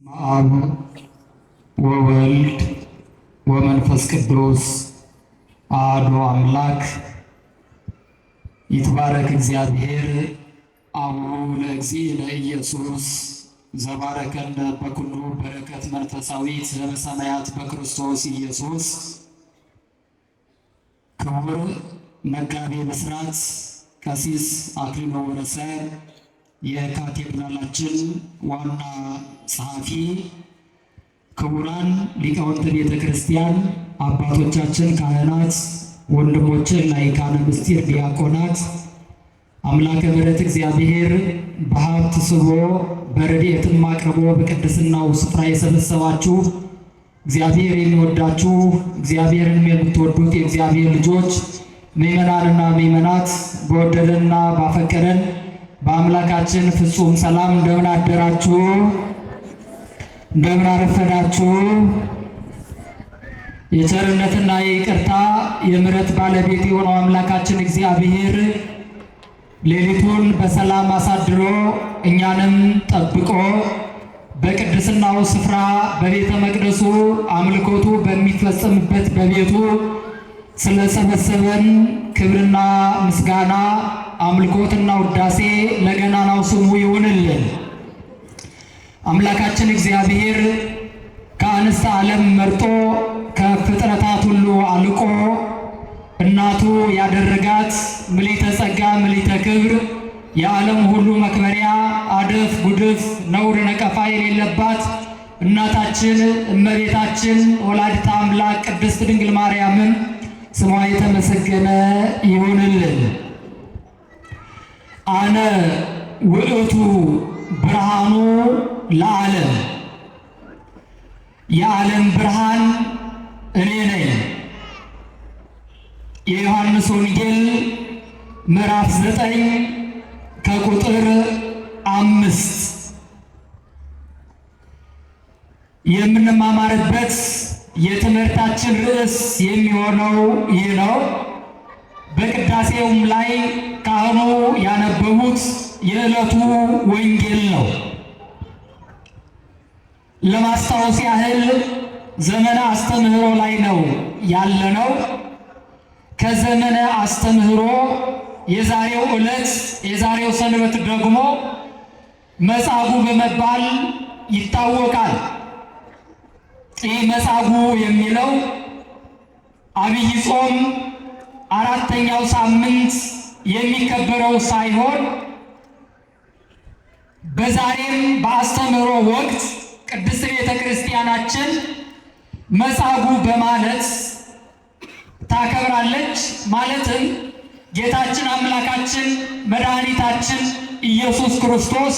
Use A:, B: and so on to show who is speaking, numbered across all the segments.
A: አብ ወወልድ ወመንፈስ ቅዱስ አሐዱ አምላክ ይትባረክ እግዚአብሔር አቡሁ ለእግዚእነ ኢየሱስ ዘባረከነ በኩሉ በረከት መንፈሳዊት በሰማያት በክርስቶስ ኢየሱስ። ክቡር መጋቤ ብስራት ቀሲስ አክሊሉ ወረሰ የካቴድራላችን ዋና ጸሐፊ፣ ክቡራን ሊቃውንተ ቤተ ክርስቲያን አባቶቻችን ካህናት፣ ወንድሞችን ላይካነ ምስጢር ዲያቆናት፣ አምላከ ምሕረት እግዚአብሔር በሀብት ስቦ በረድኤትም አቅርቦ በቅድስናው ስፍራ የሰበሰባችሁ እግዚአብሔር የሚወዳችሁ እግዚአብሔርን የምትወዱት የእግዚአብሔር ልጆች ምእመናንና ምእመናት በወደደንና ባፈቀረን በአምላካችን ፍጹም ሰላም እንደምን አደራችሁ? እንደምን አረፈዳችሁ? የቸርነትና የይቅርታ የምሕረት ባለቤት የሆነው አምላካችን እግዚአብሔር ሌሊቱን በሰላም አሳድሮ እኛንም ጠብቆ በቅድስናው ስፍራ በቤተ መቅደሱ አምልኮቱ በሚፈጸምበት በቤቱ ስለሰበሰበን ክብርና ምስጋና አምልኮትና ውዳሴ ለገናናው ስሙ ይሁንልን። አምላካችን እግዚአብሔር ከአንስተ ዓለም መርጦ ከፍጥረታት ሁሉ አልቆ እናቱ ያደረጋት ምልዕተ ጸጋ ምልዕተ ክብር የዓለም ሁሉ መክበሪያ አደፍ ጉድፍ ነውር ነቀፋ የሌለባት እናታችን እመቤታችን ወላዲተ አምላክ ቅድስት ድንግል ማርያምን ስሟ የተመሰገነ ይሁንልን። አነ ውእቱ ብርሃኑ ለዓለም፣ የዓለም ብርሃን እኔ ነኝ። የዮሐንስ ወንጌል ምዕራፍ 9 ከቁጥር 5 የምንማማርበት የትምህርታችን ርዕስ የሚሆነው ይህ ነው። በቅዳሴውም ላይ ካህኑ ያነበቡት የዕለቱ ወንጌል ነው። ለማስታወስ ያህል ዘመነ አስተምህሮ ላይ ነው ያለነው። ከዘመነ አስተምህሮ የዛሬው ዕለት የዛሬው ሰንበት ደግሞ መጻጉዕ በመባል ይታወቃል። ይህ መጻጉዕ የሚለው አብይ ጾም አራተኛው ሳምንት የሚከበረው ሳይሆን በዛሬም በአስተምህሮ ወቅት ቅድስት ቤተ ክርስቲያናችን መጻጉዕ በማለት ታከብራለች። ማለትም ጌታችን አምላካችን መድኃኒታችን ኢየሱስ ክርስቶስ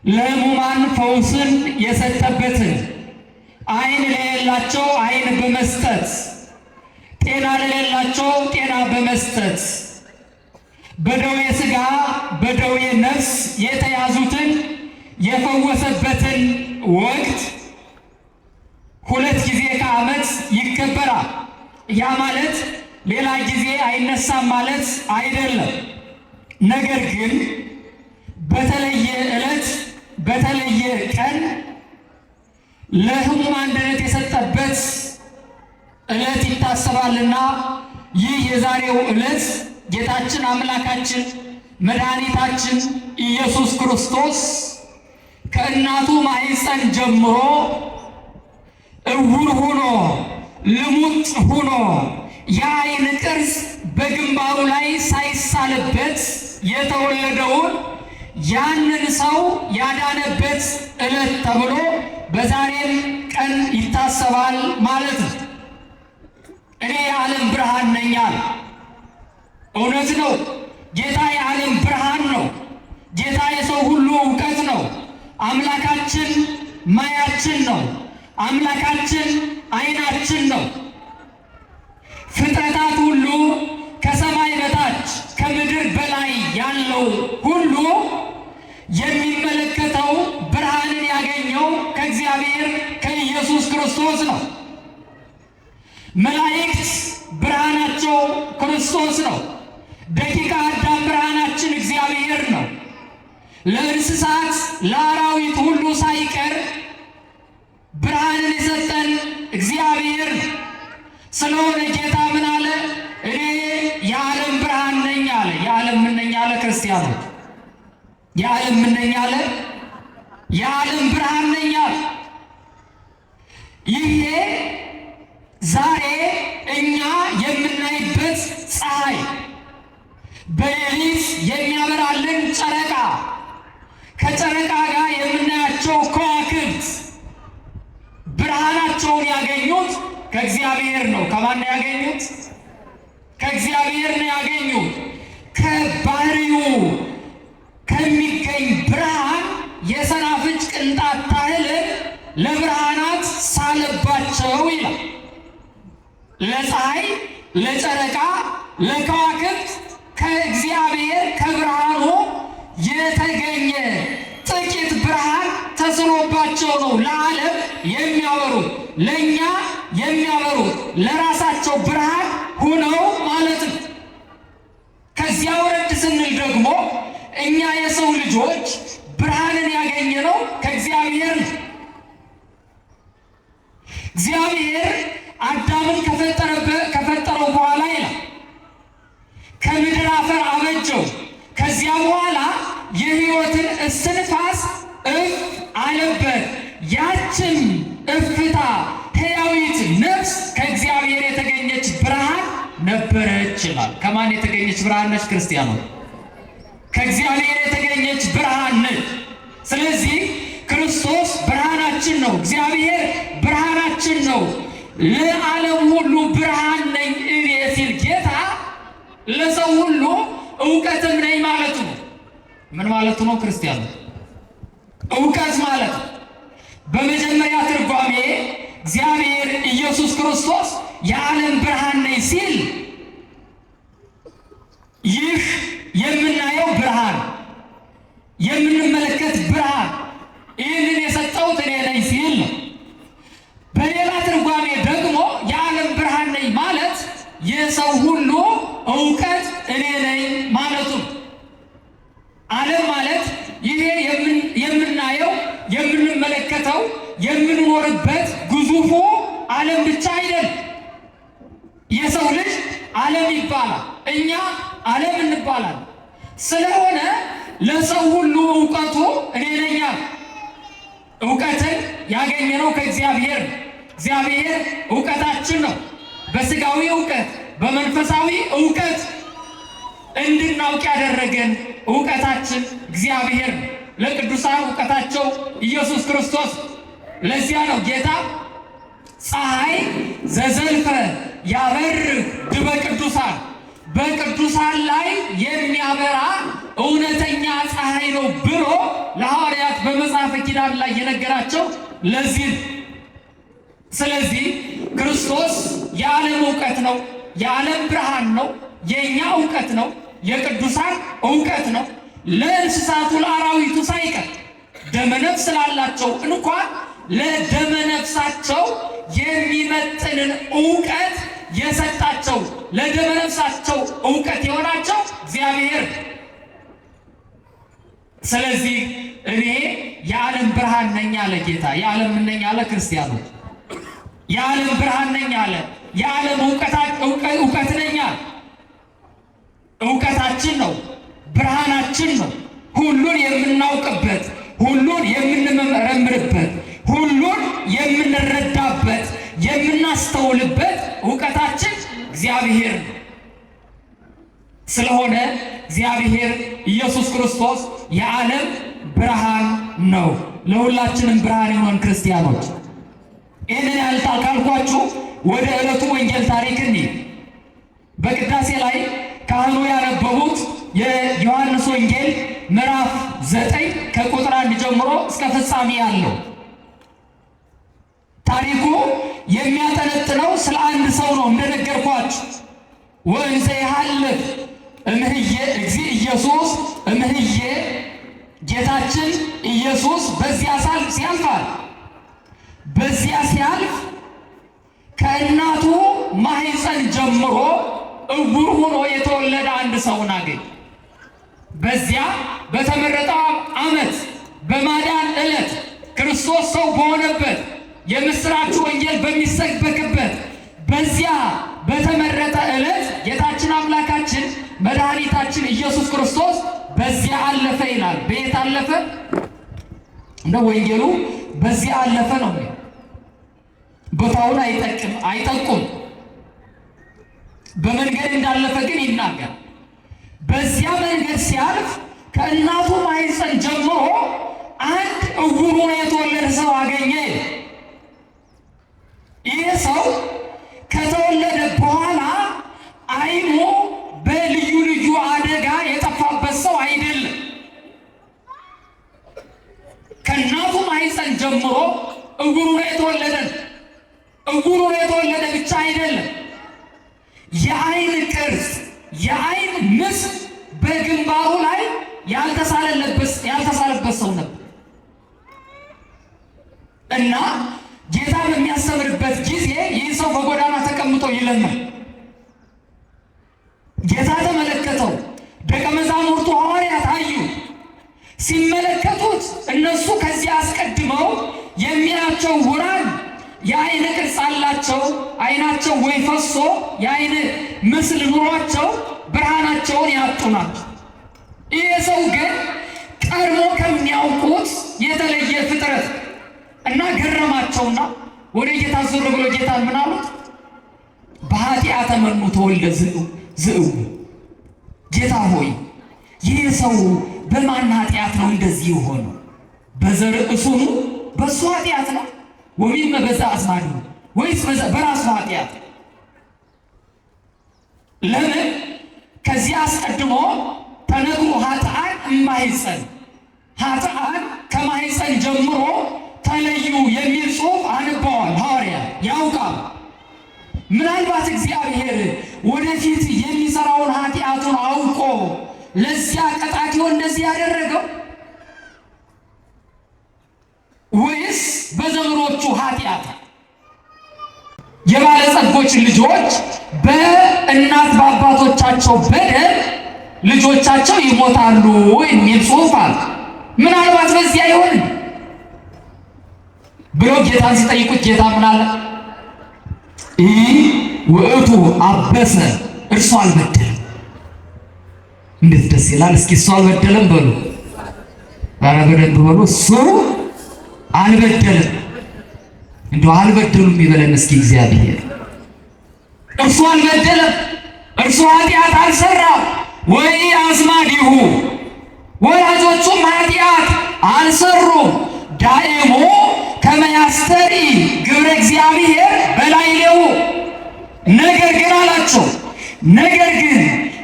A: ለሕሙማን ፈውስን የሰጠበትን፣ ዓይን ለሌላቸው ዓይን በመስጠት፣ ጤና ለሌላቸው ጤና በመስጠት፣ በደዌ ሥጋ በደዌ ነፍስ የተያዙትን የፈወሰበትን ወቅት ሁለት ጊዜ ከዓመት ይከበራል። ያ ማለት ሌላ ጊዜ አይነሳም ማለት አይደለም። ነገር ግን በተለየ ዕለት በተለየ ቀን ለሕሙማን ድነት የሰጠበት ዕለት ይታሰባልና ይህ የዛሬው ዕለት ጌታችን አምላካችን መድኃኒታችን ኢየሱስ ክርስቶስ ከእናቱ ማኅፀን ጀምሮ እውር ሆኖ ልሙጥ ሆኖ የዓይን ቅርጽ በግንባሩ ላይ ሳይሳልበት የተወለደውን ያንን ሰው ያዳነበት ዕለት ተብሎ በዛሬም ቀን ይታሰባል ማለት ነው። እኔ የዓለም ብርሃን ነኝ አለ። እውነት ነው። ጌታ የዓለም ብርሃን ነው። ጌታ የሰው ሁሉ እውቀት ነው። አምላካችን ማያችን ነው። አምላካችን ዓይናችን ነው። ፍጥረታት ሁሉ ከሰማይ በታች ከምድር በላይ ያለው ሁሉ የሚመለከተው ብርሃንን ያገኘው ከእግዚአብሔር ከኢየሱስ ክርስቶስ ነው። መላእክት ብርሃናቸው ክርስቶስ ነው። ደቂቀ አዳም ብርሃናችን እግዚአብሔር ነው። ለእንስሳት ለአራዊት ሁሉ ሳይቀር ስለሆነ ጌታ ምን አለ? እኔ የዓለም ብርሃን ነኝ አለ። የዓለም ምን ነኝ አለ? ክርስቲያኖች የዓለም ምን ነኝ አለ? የዓለም ብርሃን ነኝ አለ። ይሄ ዛሬ እኛ የምናይበት ፀሐይ፣ በሌሊት የሚያበራልን ጨረቃ፣ ከጨረቃ ጋር የምናያቸው ከዋክብት ብርሃናቸውን ያገኙት ከእግዚአብሔር ነው። ከማን ያገኙት? ከእግዚአብሔር ነው ያገኙት። ከባህሪው ከሚገኝ ብርሃን የሰናፍጭ ቅንጣት ታህል ለብርሃናት ሳለባቸው ይላል። ለፀሐይ፣ ለጨረቃ፣ ለከዋክብት ከእግዚአብሔር ከብርሃኑ የተገኘ ጥቂት ብርሃን ተስሎባቸው ነው ለዓለም የሚያበሩት፣ ለእኛ የሚያበሩት ለራሳቸው ብርሃን ሆነው ማለት ነው። ከዚያ ወረድ ስንል ደግሞ እኛ የሰው ልጆች ብርሃንን ያገኘነው ከእግዚአብሔር ነው። እግዚአብሔር አዳምን ከፈጠረው በኋላ ይላል ከምድር አፈር አበጀው። ከዚያ በኋላ የሕይወትን እስትንፋስ እፍ አለበት። ያችን እፍታ ሕያዊት ነፍስ ከእግዚአብሔር የተገኘች ብርሃን ነበረች ይላል። ከማን የተገኘች ብርሃን ነች? ክርስቲያኖች ከእግዚአብሔር የተገኘች ብርሃን ነች። ስለዚህ ክርስቶስ ብርሃናችን ነው። እግዚአብሔር ብርሃናችን ነው። ለዓለም ሁሉ ብርሃን ነኝ እኔ ሲል ጌታ ለሰው ሁሉ እውቀትም ነኝ ማለቱ ነው። ምን ማለቱ ነው? ክርስቲያኑ እውቀት ማለት ነው። በመጀመሪያ ትርጓሜ እግዚአብሔር ኢየሱስ ክርስቶስ የዓለም ብርሃን ነኝ ሲል ይህ የምናየው ብርሃን፣ የምንመለከት ብርሃን ይህንን የሰጠሁት እኔ ነኝ ሲል ነው። በሌላ ትርጓሜ ደግሞ የዓለም ብርሃን ነኝ ማለት የሰው ሁሉ እውቀት እኔ ነኝ ማለቱ ነው። ዓለም ማለት ይሄ የምናየው የምንመለከተው የምንኖርበት ግዙፉ ዓለም ብቻ አይደለም። የሰው ልጅ ዓለም ይባላል፣ እኛ ዓለም እንባላለን። ስለሆነ ለሰው ሁሉ እውቀቱ እኔ ነኝ። እውቀትን ያገኘነው ከእግዚአብሔር ነው። እግዚአብሔር እውቀታችን ነው። በስጋዊ እውቀት፣ በመንፈሳዊ እውቀት እንድናውቅ ያደረገን እውቀታችን እግዚአብሔር ነው። ለቅዱሳን እውቀታቸው ኢየሱስ ክርስቶስ። ለዚያ ነው ጌታ ፀሐይ ዘዘልፈ ያበርህ ድበ ቅዱሳን፣ በቅዱሳን ላይ የሚያበራ እውነተኛ ፀሐይ ነው ብሎ ለሐዋርያት በመጽሐፈ ኪዳን ላይ የነገራቸው ለዚህ። ስለዚህ ክርስቶስ የዓለም እውቀት ነው፣ የዓለም ብርሃን ነው፣ የእኛ እውቀት ነው፣ የቅዱሳን እውቀት ነው። ለእንስሳቱ ለአራዊቱ ሳይቀር ደመነፍስ ላላቸው እንኳን ለደመነፍሳቸው የሚመጥንን እውቀት የሰጣቸው ለደመነፍሳቸው እውቀት የሆናቸው እግዚአብሔር። ስለዚህ እኔ የዓለም ብርሃን ነኝ አለ ጌታ። የዓለም ምን ነኝ አለ? ክርስቲያኖች የዓለም ብርሃን ነኝ አለ። የዓለም እውቀት ነኝ አለ። እውቀታችን ነው፣ ብርሃናችን ነው። ሁሉን የምናውቅበት፣ ሁሉን የምንመረምርበት፣ ሁሉን የምንረዳበት፣ የምናስተውልበት እውቀታችን እግዚአብሔር ነው። ስለሆነ እግዚአብሔር ኢየሱስ ክርስቶስ የዓለም ብርሃን ነው። ለሁላችንም ብርሃን የሆን ክርስቲያኖች ይህንን ያህል ካልኳችሁ ወደ ዕለቱ ወንጌል ታሪክ እንሂድ። በቅዳሴ ላይ ካህኑ ያነበቡት የዮሐንስ ወንጌል ምዕራፍ 9 ከቁጥር 1 ጀምሮ እስከ ፍጻሜ ያለው ታሪኩ የሚያጠነጥነው ስለ አንድ ሰው ነው። እንደነገርኳችሁ ወእንዘ ይሃልፍ እምህዬ እግዚእ ኢየሱስ እምህዬ፣ ጌታችን ኢየሱስ በዚያ ሲያልፋል። በዚያ ሲያልፍ ከእናቱ ማኅፀን ጀምሮ እውር ሆኖ የተወለደ አንድ ሰውን አገኘ። በዚያ በተመረጠው ዓመት በማዳን ዕለት ክርስቶስ ሰው በሆነበት የምስራች ወንጌል በሚሰበክበት በዚያ በተመረጠ ዕለት ጌታችን አምላካችን መድኃኒታችን ኢየሱስ ክርስቶስ በዚያ አለፈ ይላል። በየት አለፈ? እንደ ወንጌሉ በዚያ አለፈ ነው። ቦታውን አይጠቁም። በመንገድ እንዳለፈ ግን ይናገር። በዚያ መንገድ ሲያልፍ ከእናቱ ማኅፀን ጀምሮ አንድ ዕውር ሆኖ የተወለደ ሰው አገኘ። ይህ ሰው ከተወለደ በኋላ ዓይኑ በልዩ ልዩ አደጋ የጠፋበት ሰው አይደለም። ከእናቱ ማኅፀን ጀምሮ ዕውር ሆኖ የተወለደ ዕውር ሆኖ የተወለደ ብቻ አይደለም። የዓይን ቅርጽ የዓይን ምስል በግንባሩ ላይ ያልተሳለበት ሰው ነበር እና ጌታ በሚያስተምርበት ጊዜ ይህ ሰው በጎዳና ተቀምጦ ይለምናል። ጌታ ተመለከተው። ደቀ መዛሙርቱ ሐዋርያት አዩ። ሲመለከቱት እነሱ ከዚህ አስቀድመው የሚያያቸው ዕውራን የዓይን ቅርጽ አላቸው። ዓይናቸው ወይ ፈሶ የዓይን ምስል ኑሯቸው ብርሃናቸውን ያጡ ናቸው። ይህ ሰው ግን ቀድሞ ከሚያውቁት የተለየ ፍጥረት እና ገረማቸውና ወደ ጌታ ዞር ብሎ ጌታን ምን አሉት? በኃጢአተ መኑ ተወልደ ዝእው፣ ጌታ ሆይ ይህ ሰው በማን ኃጢአት ነው እንደዚህ የሆነው? በዘርእሱኑ በእሱ ኃጢአት ነው ወይም በዛ አስማዱ ወይስ በራሱ ኃጢአት? ለምን ከዚህ አስቀድሞ ተነግሮ ኃጥአን እማይጸን ኃጥአን ከማይጸን ጀምሮ ተለዩ የሚል ጽሑፍ አንበዋል። ሐዋርያ ያውቃል። ምናልባት እግዚአብሔር ወደፊት የሚሰራውን ኃጢአቱን አውቆ ለዚያ ቀጣቂው እንደዚህ ያደረገው ወይስ በዘመኖቹ ኃጢአት? የባለጸጎች ልጆች በእናት በአባቶቻቸው በደል ልጆቻቸው ይሞታሉ የሚል ጽሑፍ አለ። ምናልባት በዚያ ይሆን ብሎ ጌታን ሲጠይቁት ጌታ ምን አለ? ውእቱ አበሰ፣ እርሱ አልበደለም። እንዴት ደስ ይላል! እስኪ እሱ አልበደለም በሉ። ኧረ በደንብ በሉ። እሱ አልበደለም። እንደው አልበደሉም ይበለን እስኪ እግዚአብሔር። እርሱ አልበደለም፣ እርሱ ኃጢአት አልሰራም። ወይ አዝማዲሁ፣ ወላጆቹም ኃጢአት አልሰሩም። ዳእሙ ከመ ያስተርኢ ግብረ እግዚአብሔር በላዕሌሁ፣ ነገር ግን አላቸው፣ ነገር ግን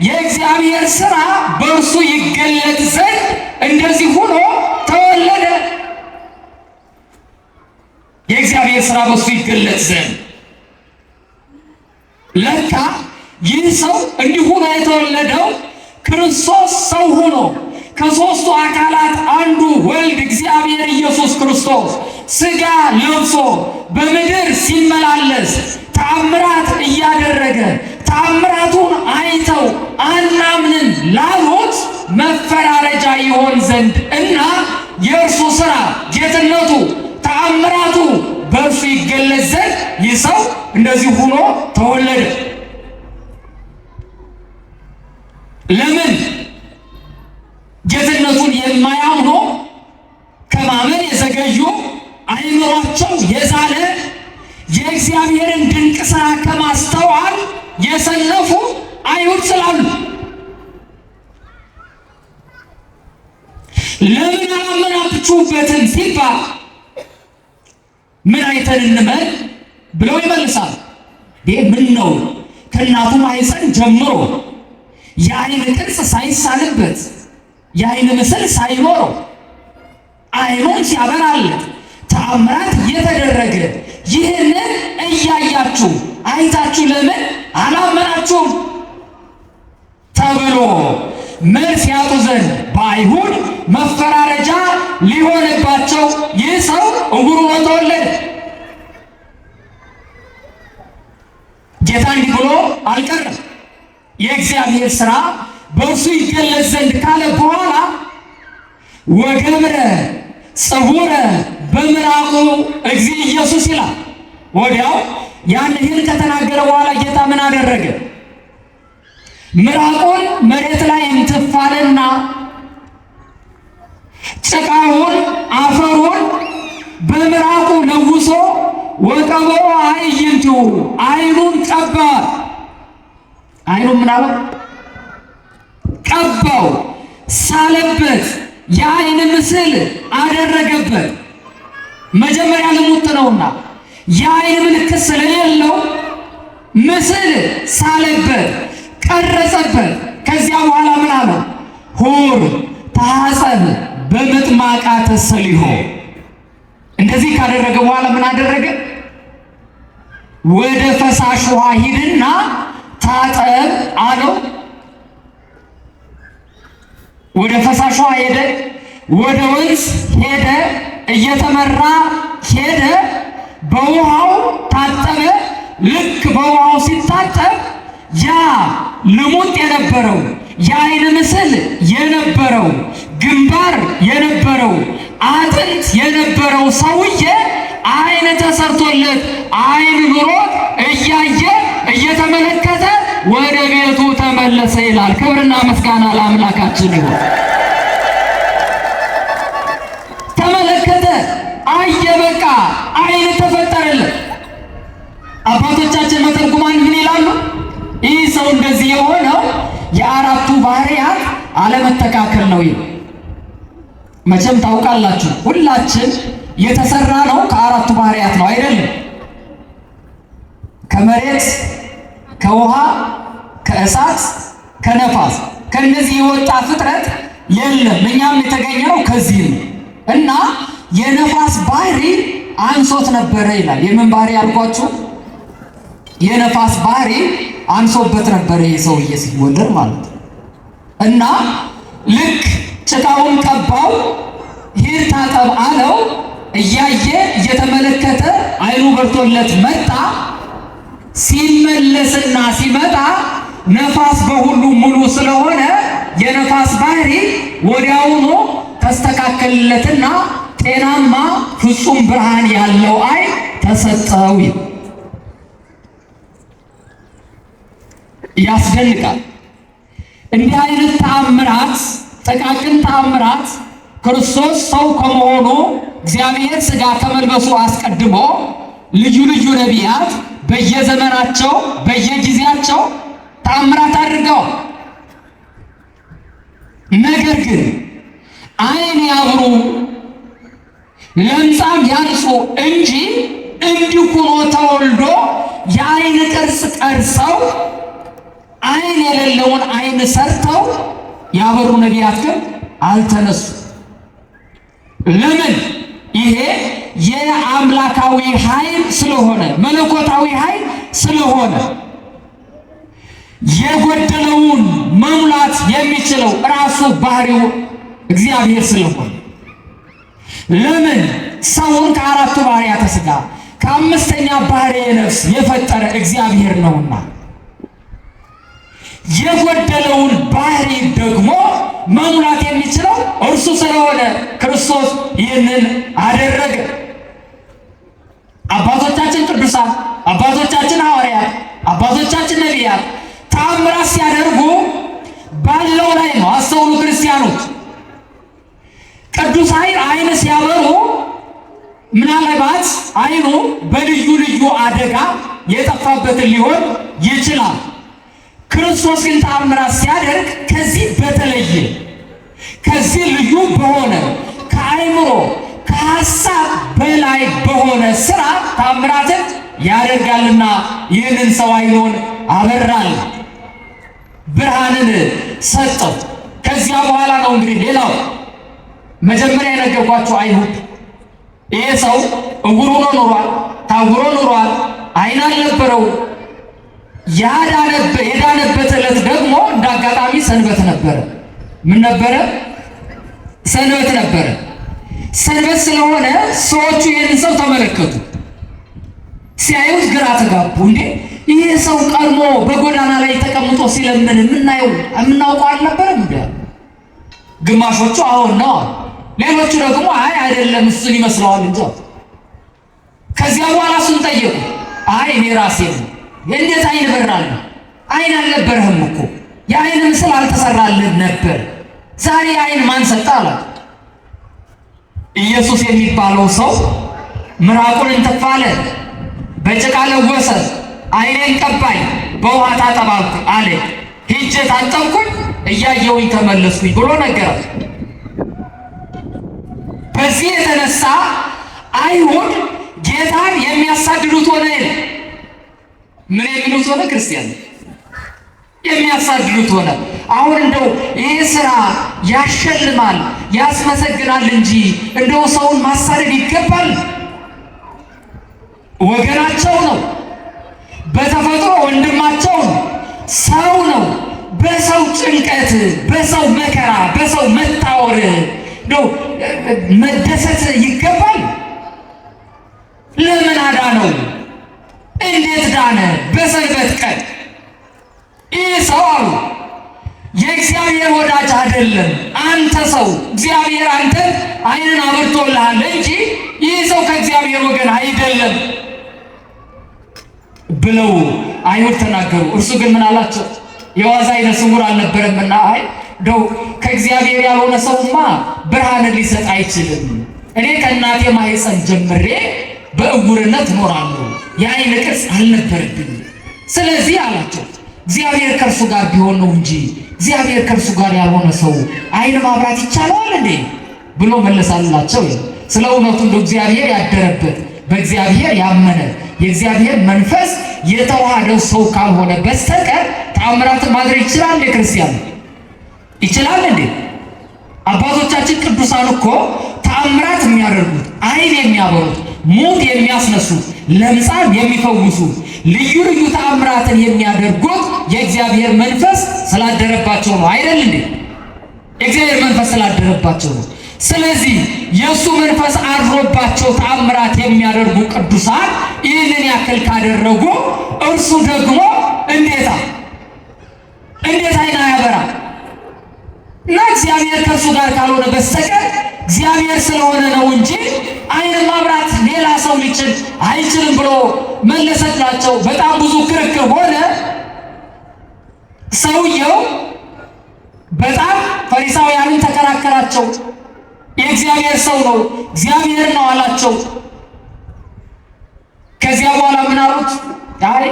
A: የእግዚአብሔር ሥራ በእርሱ ይገለጥ ዘንድ እንደዚህ ሆኖ ተወለደ። የእግዚአብሔር ሥራ በእርሱ ይገለጥ ዘንድ ለካ ይህ ሰው እንዲሁ ሆኖ የተወለደው ክርስቶስ ሰው ሆኖ ከሦስቱ አካላት አንዱ ወልድ እግዚአብሔር ኢየሱስ ክርስቶስ ሥጋ ለብሶ በምድር ሲመላለስ ተአምራት እያደረገ ተአምራቱን አይተው አናምንም ላሉት መፈራረጃ ይሆን ዘንድ እና የእርሱ ሥራ ጌትነቱ ተአምራቱ በእርሱ ይገለጽ ዘንድ ይህ ሰው እንደዚህ ሆኖ ተወለደ። ለምን? ጌትነቱን የማያምኑ ከማመን የዘገዩ አይምሯቸው የዛለ የእግዚአብሔርን ድንቅ ሥራ ከማስተዋል የሰነፉ አይሁድ ስላሉ። ለምን አላመናችሁበትም ሲባል ምን አይተን እንመን ብለው ይመልሳል። ምን ነው ከእናቱ ማኅፀን ጀምሮ የዓይን ቅርጽ ሳይሳልበት የዓይን ምስል ሳይኖረው ዓይኑን ሲያበራለት ተአምራት እየተደረገ ይህንን እያያችሁ አይታችሁ ለምን አላመናችሁም ተብሎ መልስ ያጡ ዘንድ በአይሁድ መፈራረጃ ሊሆንባቸው ይህ ሰው ዕውር ሆኖ ተወለደ። ጌታ እንዲህ ብሎ አልቀረም። የእግዚአብሔር ሥራ በእርሱ ይገለጽ ዘንድ ካለ በኋላ ወገብረ ጽቡረ በምራቁ እግዚእ ኢየሱስ ይላል። ወዲያው ይህን ከተናገረ በኋላ ጌታ ምን አደረገ? ምራቁን መሬት ላይ እንትፋለና ጭቃውን አፈሩን በምራቁ ለውሶ ወቀቦ አይንቱ አይኑን ቀባ። አይኑን ምን አለው? ቀባው፣ ሳለበት፣ የአይን ምስል አደረገበት። መጀመሪያ ልሙጥ ነውና የአይን ምልክት ስለሌለው ምስል ሳለበት፣ ቀረጸበት። ከዚያ በኋላ ምን አለው? ሁር ታጸብ በምጥማቃተ ሰሊሆ። እንደዚህ ካደረገ በኋላ ምን አደረገ? ወደ ፈሳሽ ውሃ ሂድና ታጠብ አለው። ወደ ፈሳሽ ውሃ ሄደ፣ ወደ ወንዝ ሄደ፣ እየተመራ ሄደ። በውሃው ታጠበ። ልክ በውሃው ሲታጠብ ያ ልሙጥ የነበረው የአይን ምስል የነበረው ግንባር የነበረው አጥንት የነበረው ሰውዬ አይን ተሰርቶለት አይን ኑሮት እያየ እየተመለከተ ወደ ቤቱ ተመለሰ ይላል። ክብርና ምስጋና ለአምላካችን ይሁን። ተመለከተ፣ አየ፣ በቃ አይን ተፈጠረለት። አባቶቻችን መተርጉማን ምን ይላሉ? ይህ ሰው እንደዚህ የሆነው የአራቱ ባህሪያት አለመተካከል ነው ይላል። መቼም ታውቃላችሁ ሁላችን የተሰራ ነው ከአራቱ ባህሪያት ነው አይደለም? ከመሬት፣ ከውሃ፣ ከእሳት፣ ከነፋስ ከነዚህ የወጣ ፍጥረት የለም። እኛም የተገኘነው ከዚህ ነው እና የነፋስ ባህሪ አንሶት ነበረ ይላል። የምን ባህሪ አልኳችሁ? የነፋስ ባህሪ አንሶበት ነበረ ይህ ሰውዬ ሲወለድ ማለት ነው። እና ልክ ጭቃውን ቀባው፣ ሂድ ታጠብ አለው። እያየ እየተመለከተ አይኑ በርቶለት መጣ። ሲመለስና ሲመጣ ነፋስ በሁሉ ሙሉ ስለሆነ የነፋስ ባህሪ ወዲያውኑ ተስተካከለለትና ጤናማ ፍጹም ብርሃን ያለው አይን ተሰጠው። ያስደንቃል። እንዲህ አይነት ተአምራት፣ ጥቃቅን ተአምራት ክርስቶስ ሰው ከመሆኑ እግዚአብሔር ሥጋ ከመልበሱ አስቀድሞ ልዩ ልዩ ነቢያት በየዘመናቸው በየጊዜያቸው ተአምራት አድርገዋል። ነገር ግን አይን ያብሩ ለምጻም ያንጹ እንጂ እንዲሁ ሆኖ ተወልዶ የአይን ቅርጽ ቀርጸው አይን የሌለውን አይን ሰርተው ያበሩ ነቢያት ግን አልተነሱ። ለምን? ይሄ የአምላካዊ ኃይል ስለሆነ መለኮታዊ ኃይል ስለሆነ የጎደለውን መሙላት የሚችለው ራሱ ባህሪው እግዚአብሔር ስለሆነ። ለምን? ሰውን ከአራቱ ባህሪያተ ሥጋ ከአምስተኛ ባህሪየ ነፍስ የፈጠረ እግዚአብሔር ነውና የጎደለውን ባህሪ ደግሞ መሙላት የሚችለው እርሱ ስለሆነ ክርስቶስ ይህንን አደረገ። አባቶቻችን ቅዱሳን፣ አባቶቻችን ሐዋርያት፣ አባቶቻችን ነቢያት ተአምራት ሲያደርጉ ባለው ላይ ነው። አስተውሉ ክርስቲያኖች። ቅዱስ አይን ሲያበሩ ምናልባት አይኑ በልዩ ልዩ አደጋ የጠፋበትን ሊሆን ይችላል። ክርስቶስ ግን ተአምራት ሲያደርግ ከዚህ በተለየ ከዚህ ልዩ በሆነ ከአእምሮ ከሐሳብ በላይ በሆነ ስራ ተአምራትን ያደርጋልና ይህንን ሰው አይኑን አበራል፣ ብርሃንን ሰጠው። ከዚያ በኋላ ነው እንግዲህ ሌላው መጀመሪያ የነገርኳቸው አይሁድ ይሄ ሰው እውር ሆኖ ኖሯል፣ ታውሮ ኖሯል፣ አይን አልነበረው። የዳነበት ዕለት ደግሞ እንዳጋጣሚ ሰንበት ነበረ። ምን ነበረ? ሰንበት ነበረ። ሰንበት ስለሆነ ሰዎቹ ይህንን ሰው ተመለከቱ። ሲያዩት ግራ ተጋቡ። እንዴ ይሄ ሰው ቀድሞ በጎዳና ላይ ተቀምጦ ሲለምን የምናውቀው አልነበረም? እንዴ ግማሾቹ አሁን ነው፣ ሌሎቹ ደግሞ አይ አይደለም እሱን ይመስለዋል እንጂ። ከዚያ በኋላ እሱን ጠየቁ። አይ አይን የራሴ ነው። እንዴት አይን በራል? አይን አልነበረህም እኮ የአይን ምስል አልተሰራልህም ነበር። ዛሬ አይን ማን ሰጠ አላት። ኢየሱስ የሚባለው ሰው ምራቁን እንተፍ አለ፣ በጭቃ ለወሰ፣ አይኔን ቀባኝ፣ በውሃ ታጠባልኩ አለ። ሄጄ ታጠብኩኝ፣ እያየሁኝ ተመለስኩኝ ብሎ ነገራት። በዚህ የተነሳ አይሁድ ጌታን የሚያሳድዱት ሆነ። ምን የሚሉት ሆነ? ክርስቲያን የሚያሳድዱት ሆነ። አሁን እንደው ይሄ ስራ ያሸልማል ያስመሰግናል እንጂ እንደው ሰውን ማሳደድ ይገባል? ወገናቸው ነው፣ በተፈጥሮ ወንድማቸው ነው፣ ሰው ነው። በሰው ጭንቀት፣ በሰው መከራ፣ በሰው መታወር ነው መደሰት ይገባል? ለምን አዳነው? እንዴት ዳነ? በሰንበት ቀን። ይህ ሰው አሉ የእግዚአብሔር ወዳጅ አይደለም። አንተ ሰው እግዚአብሔር አንተ አይንን አብርቶልሃል እንጂ ይህ ሰው ከእግዚአብሔር ወገን አይደለም ብለው አይሁድ ተናገሩ። እርሱ ግን ምን አላቸው? የዋዛ አይነ ስውር አልነበረምና አይ እንደው ከእግዚአብሔር ያልሆነ ሰውማ ብርሃንን ሊሰጥ አይችልም። እኔ ከእናቴ ማህፀን ጀምሬ በእውርነት እኖራለሁ፣ የአይን ቅርጽ አልነበረብኝም። ስለዚህ አላቸው እግዚአብሔር ከእርሱ ጋር ቢሆን ነው እንጂ እግዚአብሔር ከእርሱ ጋር ያልሆነ ሰው አይን ማብራት ይቻለዋል እንዴ ብሎ መለሳላቸው። ስለ እውነቱ እንደው እግዚአብሔር ያደረበት በእግዚአብሔር ያመነ የእግዚአብሔር መንፈስ የተዋሃደው ሰው ካልሆነ በስተቀር ተአምራትን ማድረግ ይችላል እንዴ? ክርስቲያን ይችላል እንዴ? አባቶቻችን ቅዱሳን እኮ ተአምራት የሚያደርጉት አይን የሚያበሩት ሙት የሚያስነሱት ለምጻም የሚፈውሱት ልዩ ልዩ ተአምራትን የሚያደርጉት የእግዚአብሔር መንፈስ ስላደረባቸው ነው አይደል እንዴ? የእግዚአብሔር መንፈስ ስላደረባቸው ነው። ስለዚህ የእሱ መንፈስ አድሮባቸው ተአምራት የሚያደርጉ ቅዱሳን ይህንን ያክል ካደረጉ እርሱ ደግሞ እንዴት አይን ያበራ እና እግዚአብሔር ከእርሱ ጋር ካልሆነ በስተቀር እግዚአብሔር ስለሆነ ነው እንጂ አይን ማብራት ሌላ ሰው ሊችል አይችልም ብሎ መለሰላቸው። በጣም ብዙ ክርክር ሆነ። ሰውየው በጣም ፈሪሳውያንን ተከራከራቸው። የእግዚአብሔር ሰው ነው እግዚአብሔር ነው አላቸው። ከዚያ በኋላ ምን አሉት? አይ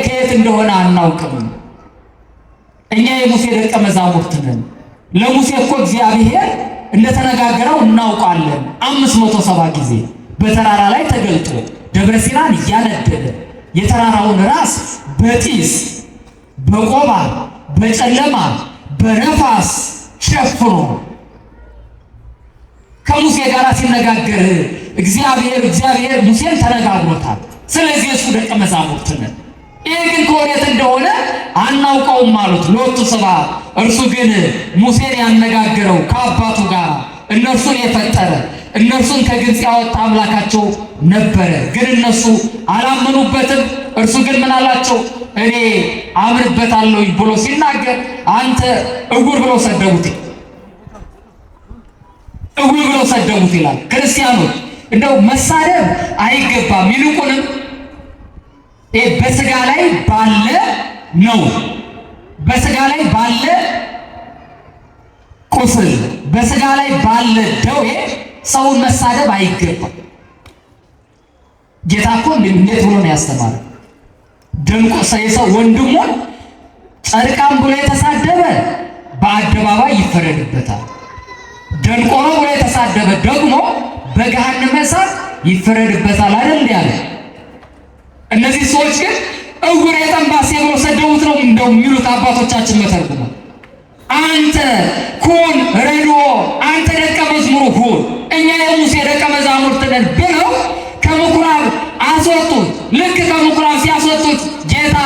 A: ከየት እንደሆነ አናውቅም፣ እኛ የሙሴ ደቀ መዛሙርት ነን። ለሙሴ እኮ እግዚአብሔር እንደተነጋገረው እናውቃለን። 570 ጊዜ በተራራ ላይ ተገልጦ ደብረ ሲናን እያነደደ የተራራውን ራስ በጢስ በቆባ በጨለማ በነፋስ ሸፍኖ ከሙሴ ጋር ሲነጋገር እግዚአብሔር ሙሴን ተነጋግሮታል። ስለዚህ እሱ ደቀ መዛሙርት ነን። ይህ ግን ከወዴት እንደሆነ አናውቀውም አሉት። ሎቱ ሰባ እርሱ ግን ሙሴን ያነጋገረው ከአባቱ ጋር እነርሱን የፈጠረ እነርሱን ከግብፅ ያወጣ አምላካቸው ነበረ። ግን እነሱ አላመኑበትም። እርሱ ግን ምን አላቸው? እኔ አምንበታለሁ ብሎ ሲናገር አንተ እውር ብለው ሰደቡት። እውር ብለው ሰደቡት ይላል። ክርስቲያኖች እንደው መሳደብ አይገባም። ይልቁንም በስጋ ላይ ባለ ነው፣ በስጋ ላይ ባለ ቁስል፣ በስጋ ላይ ባለ ደዌ ሰውን መሳደብ አይገባም። ጌታ እኮ እንዴት ብሎ ነው ያስተማረው? ደንቆ ሰው ወንድሙን ጸድቃም ብሎ የተሳደበ በአደባባይ ይፈረድበታል። ደንቆሮ ብሎ የተሳደበ ደግሞ በገሃነመ እሳት ይፈረድበታል አይደል ያለ። እነዚህ ሰዎች ግን እውር የጠንባሴ ብሎ ሰደቡት ነው እንደው የሚሉት አባቶቻችን መተርጉማ። አንተ ኩን ረድኦ፣ አንተ ደቀ መዝሙሩ ሁን፣ እኛ የሙሴ ደቀ መዛሙርት ነን ብለው ከምኩራብ አስወጡት። ልክ ከምኩራብ ሲያስወጡት ጌታ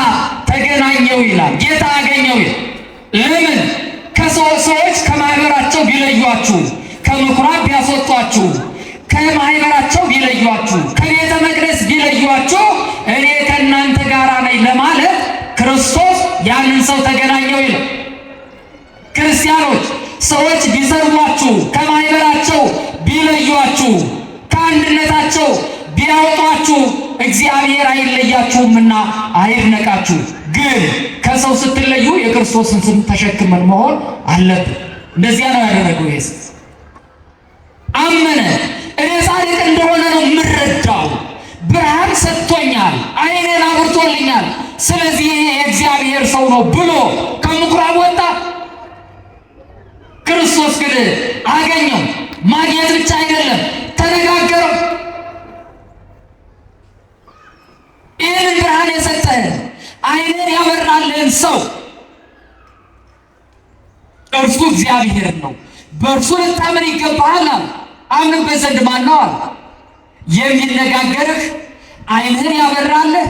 A: ተገናኘው ይላል፣ ጌታ አገኘው ይላል። ለምን? ሰዎች ከማህበራቸው ቢለዩአችሁ፣ ከምኩራብ ቢያስወጧችሁ፣ ከማህበራቸው ቢለዩአችሁ፣ ከቤተ መቅደስ ቢለዩአችሁ እኔ ከእናንተ ጋር ነኝ ለማለት ክርስቶስ ያንን ሰው ተገናኘው ይላል። ክርስቲያኖች ሰዎች ቢሰርቧችሁ፣ ከማህበራቸው ቢለዩአችሁ፣ ከአንድነታቸው ቢያወጧችሁ እግዚአብሔር አይለያችሁምና አይድነቃችሁ። ግን ከሰው ስትለዩ የክርስቶስን ስም ተሸክመን መሆን አለብን። እንደዚያ ነው ያደረገው። ኢየሱስ አመነ። እኔ ጻድቅ እንደሆነ ነው የምረዳው፣ ብርሃን ሰጥቶኛል፣ ዓይኔን አብርቶልኛል፣ ስለዚህ ይሄ የእግዚአብሔር ሰው ነው ብሎ ከምኩራብ ወጣ። ክርስቶስ ግን አገኘው። ማግኘት ብቻ አይደለም፣ ተነጋገረው። ይህንን ብርሃን የሰጠህን ዓይንን ያበራልህን ሰው እርሱ እግዚአብሔር ነው፣ በእርሱ ልታምን ይገባሃል። አምንበት ዘንድ ማን ነው አለ። የሚነጋገርህ ዓይንህን ያበራልህ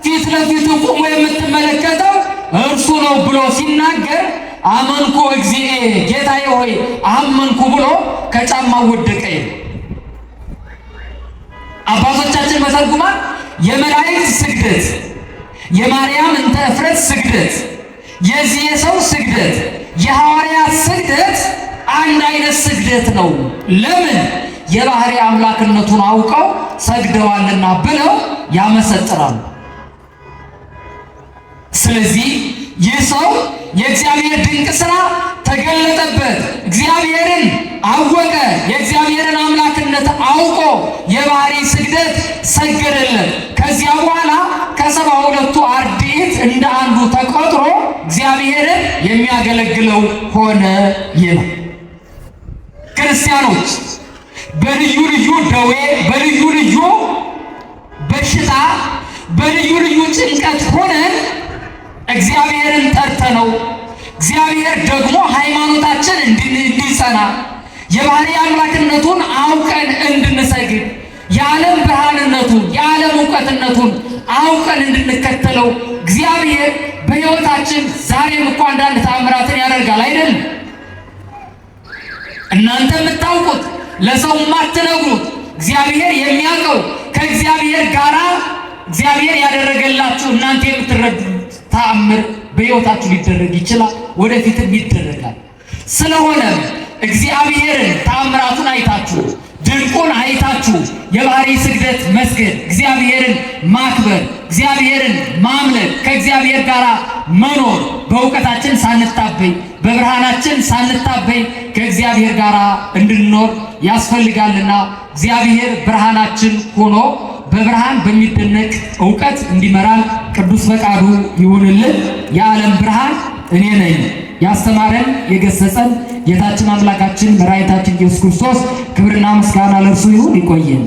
A: ፊት ለፊቱ ቆሞ የምትመለከተው እርሱ ነው ብሎ ሲናገር አመንኩ እግዚእ ጌታዬ ሆይ አመንኩ ብሎ ከጫማው ወደቀ። አባቶቻችን በተርጉማን የመላእክት ስግደት፣ የማርያም እንተ እፍረት ስግደት፣ የዚህ የሰው ስግደት፣ የሐዋርያት ስግደት አንድ አይነት ስግደት ነው። ለምን? የባህሪ አምላክነቱን አውቀው ሰግደዋልና ብለው ያመሰጥራሉ። ስለዚህ ይህ ሰው የእግዚአብሔር ድንቅ ሥራ ተገለጠበት፣ እግዚአብሔርን አወቀ፣ የእግዚአብሔርን አምላክነት አውቆ የባህሪ ስግደት ሰገደለት። ከዚያ በኋላ ከ72ቱ አርድእት እንደ አንዱ ተቆጥሮ እግዚአብሔርን የሚያገለግለው ሆነ። ይህ ነው። ክርስቲያኖች በልዩ ልዩ ደዌ፣ በልዩ ልዩ በሽታ፣ በልዩ ልዩ ጭንቀት ሆነን እግዚአብሔርን ጠርተነው እግዚአብሔር ደግሞ ሃይማኖታችን እንዲጸና የባህሪ አምላክነቱን አውቀን እንድንሰግድ የዓለም ብርሃንነቱን የዓለም እውቀትነቱን አውቀን እንድንከተለው እግዚአብሔር በሕይወታችን ዛሬም እኮ አንዳንድ ተአምራትን ያደርጋል አይደለም? እናንተ የምታውቁት ለሰው የማትነግሩት እግዚአብሔር የሚያውቀው ከእግዚአብሔር ጋራ እግዚአብሔር ያደረገላችሁ እናንተ የምትረዱት ተአምር በሕይወታችሁ ሊደረግ ይችላል፣ ወደፊትም ይደረጋል። ስለሆነም እግዚአብሔርን ተአምራቱን አይታችሁ ድንቁን አይታችሁ የባህሪ ስግደት መስገድ፣ እግዚአብሔርን ማክበር፣ እግዚአብሔርን ማምለክ፣ ከእግዚአብሔር ጋር መኖር፣ በእውቀታችን ሳንታበይ በብርሃናችን ሳንታበይ ከእግዚአብሔር ጋር እንድንኖር ያስፈልጋልና እግዚአብሔር ብርሃናችን ሆኖ በብርሃን በሚደነቅ እውቀት እንዲመራን ቅዱስ ፈቃዱ ይሁንልን። የዓለም ብርሃን እኔ ነኝ። ያስተማረን የገሰጸን ጌታችን አምላካችን መድኃኒታችን ኢየሱስ ክርስቶስ ክብርና ምስጋና ለእርሱ ይሁን። ይቆየን።